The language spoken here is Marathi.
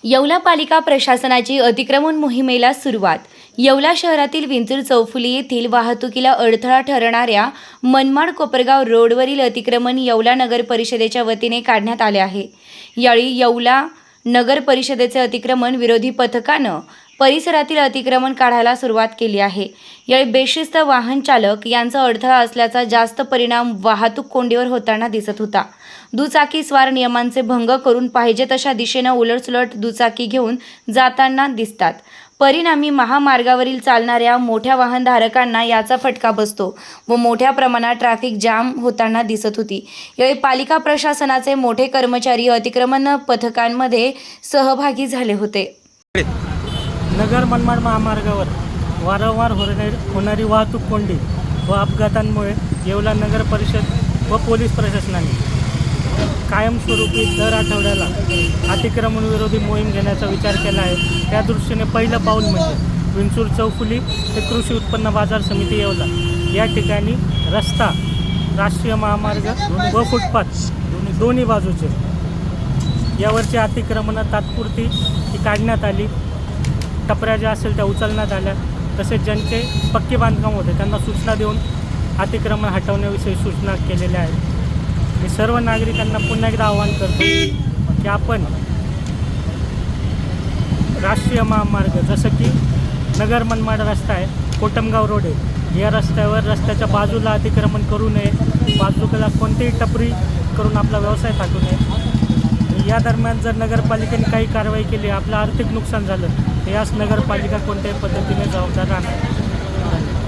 येवला पालिका प्रशासनाची अतिक्रमण मोहिमेला सुरुवात. येवला शहरातील विंचूर चौफुली येथील वाहतुकीला अडथळा ठरणाऱ्या मनमाड-कोपरगाव रोडवरील अतिक्रमण येवला नगर परिषदेच्या वतीने काढण्यात आले आहे. यावेळी येवला नगर परिषदेचे अतिक्रमण विरोधी पथकानं परिसरातील अतिक्रमण काढायला सुरुवात केली आहे. यावेळी बेशिस्त वाहन चालक यांचा अडथळा असल्याचा जास्त परिणाम वाहतूक कोंडीवर होताना दिसत होता. दुचाकी स्वार नियमांचे भंग करून पाहिजे तशा दिशेनं उलटसुलट दुचाकी घेऊन जाताना दिसतात. परिणामी महामार्गावरील चालणाऱ्या मोठ्या वाहनधारकांना याचा फटका बसतो व मोठ्या प्रमाणात ट्रॅफिक जाम होताना दिसत होती. यावेळी पालिका प्रशासनाचे मोठे कर्मचारी अतिक्रमण पथकांमध्ये सहभागी झाले होते. नगर मनमाड महामार्गावर वारंवार होणारी वाहतूक कोंडी व अपघातांमुळे येवला नगर परिषद व पोलीस प्रशासनाने कायमस्वरूपी दर आठवड्याला अतिक्रमण विरोधी मोहीम घेण्याचा विचार केला आहे. त्या दृष्टीने पहिलं पाऊल म्हणजे विंचूर चौफुली ते कृषी उत्पन्न बाजार समिती येवला या ठिकाणी रस्ता, राष्ट्रीय महामार्ग व फुटपाथ दोन्ही बाजूचे यावरची अतिक्रमणं तात्पुरती ती काढण्यात आली. टपऱ्या ज्या असेल त्या उचलण्यात आल्या. तसेच ज्यांचे पक्के बांधकाम होते त्यांना सूचना देऊन अतिक्रमण हटवण्याविषयी सूचना केलेल्या आहेत. मी सर्व नागरिकांना पुन्हा एकदा आवाहन करतो की आपण राष्ट्रीय महामार्ग जसं की नगर मनमाड रस्ता आहे, कोटमगाव रोड आहे, या रस्त्यावर रस्त्याच्या बाजूला अतिक्रमण करू नये. बाजूला कोणतीही टपरी करून आपला व्यवसाय थाटू नये. या दरम्यान जर नगरपालिकेने काही कारवाई केली, आपलं आर्थिक नुकसान झालं तर यास नगरपालिका कोणत्याही पद्धतीने जबाबदार राहणार.